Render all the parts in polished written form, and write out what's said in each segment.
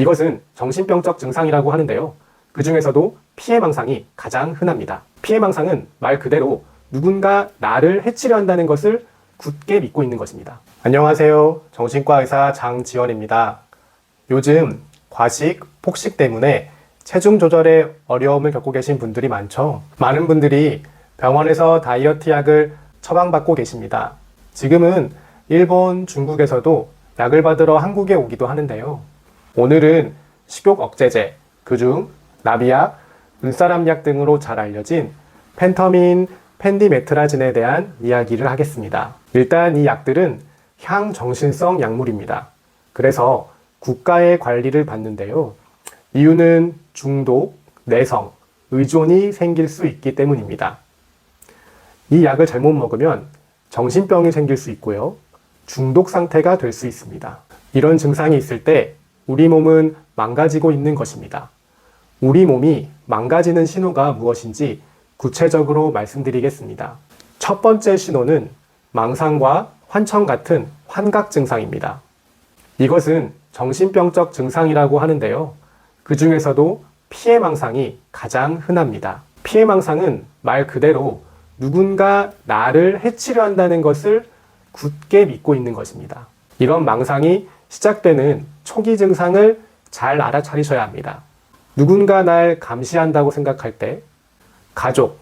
이것은 정신병적 증상이라고 하는데요. 그 중에서도 피해망상이 가장 흔합니다. 피해망상은 말 그대로 누군가 나를 해치려 한다는 것을 굳게 믿고 있는 것입니다. 안녕하세요. 정신과 의사 장지원입니다. 요즘 과식, 폭식 때문에 체중 조절에 어려움을 겪고 계신 분들이 많죠. 많은 분들이 병원에서 다이어트 약을 처방받고 계십니다. 지금은 일본, 중국에서도 약을 받으러 한국에 오기도 하는데요. 오늘은 식욕 억제제, 그중 나비약, 눈사람약 등으로 잘 알려진 펜터민, 펜디메트라진에 대한 이야기를 하겠습니다. 일단 이 약들은 향정신성 약물입니다. 그래서 국가의 관리를 받는데요. 이유는 중독, 내성, 의존이 생길 수 있기 때문입니다. 이 약을 잘못 먹으면 정신병이 생길 수 있고요. 중독 상태가 될 수 있습니다. 이런 증상이 있을 때 우리 몸은 망가지고 있는 것입니다. 우리 몸이 망가지는 신호가 무엇인지 구체적으로 말씀드리겠습니다. 첫 번째 신호는 망상과 환청 같은 환각 증상입니다. 이것은 정신병적 증상이라고 하는데요. 그 중에서도 피해망상이 가장 흔합니다. 피해망상은 말 그대로 누군가 나를 해치려 한다는 것을 굳게 믿고 있는 것입니다. 이런 망상이 시작되는 초기 증상을 잘 알아차리셔야 합니다. 누군가 날 감시한다고 생각할 때, 가족,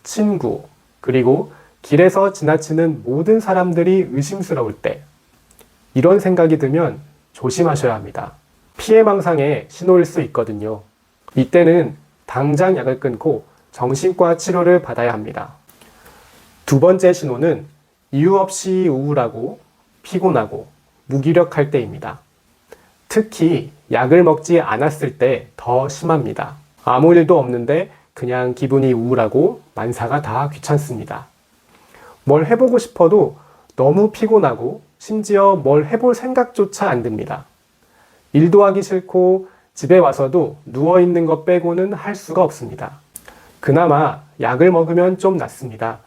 친구, 그리고 길에서 지나치는 모든 사람들이 의심스러울 때, 이런 생각이 들면 조심하셔야 합니다. 피해망상의 신호일 수 있거든요. 이때는 당장 약을 끊고 정신과 치료를 받아야 합니다. 두 번째 신호는 이유 없이 우울하고 피곤하고 무기력할 때입니다. 특히 약을 먹지 않았을 때 더 심합니다. 아무 일도 없는데 그냥 기분이 우울하고 만사가 다 귀찮습니다. 뭘 해보고 싶어도 너무 피곤하고 심지어 뭘 해볼 생각조차 안 듭니다. 일도 하기 싫고 집에 와서도 누워있는 것 빼고는 할 수가 없습니다. 그나마 약을 먹으면 좀 낫습니다.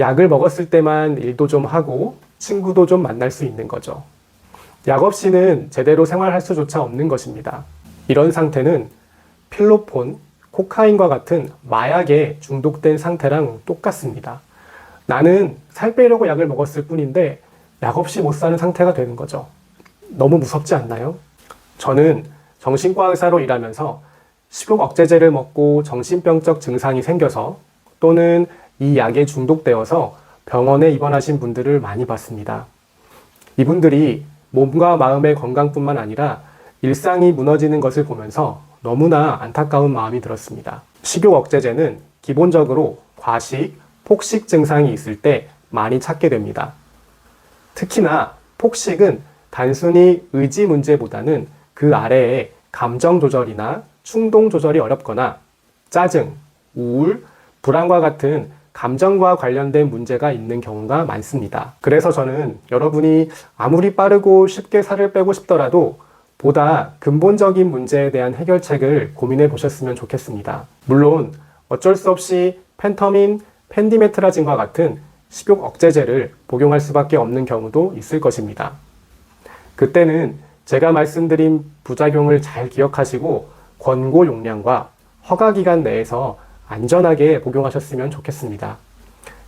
약을 먹었을 때만 일도 좀 하고 친구도 좀 만날 수 있는 거죠. 약 없이는 제대로 생활할 수조차 없는 것입니다. 이런 상태는 필로폰, 코카인과 같은 마약에 중독된 상태랑 똑같습니다. 나는 살 빼려고 약을 먹었을 뿐인데 약 없이 못 사는 상태가 되는 거죠. 너무 무섭지 않나요? 저는 정신과 의사로 일하면서 식욕 억제제를 먹고 정신병적 증상이 생겨서 또는 이 약에 중독되어서 병원에 입원하신 분들을 많이 봤습니다. 이분들이 몸과 마음의 건강뿐만 아니라 일상이 무너지는 것을 보면서 너무나 안타까운 마음이 들었습니다. 식욕 억제제는 기본적으로 과식, 폭식 증상이 있을 때 많이 찾게 됩니다. 특히나 폭식은 단순히 의지 문제보다는 그 아래에 감정 조절이나 충동 조절이 어렵거나 짜증, 우울, 불안과 같은 감정과 관련된 문제가 있는 경우가 많습니다. 그래서 저는 여러분이 아무리 빠르고 쉽게 살을 빼고 싶더라도 보다 근본적인 문제에 대한 해결책을 고민해 보셨으면 좋겠습니다. 물론 어쩔 수 없이 펜터민, 펜디메트라진과 같은 식욕 억제제를 복용할 수밖에 없는 경우도 있을 것입니다. 그때는 제가 말씀드린 부작용을 잘 기억하시고 권고 용량과 허가 기간 내에서 안전하게 복용하셨으면 좋겠습니다.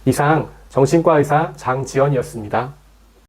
이상 정신과 의사 장지원이었습니다.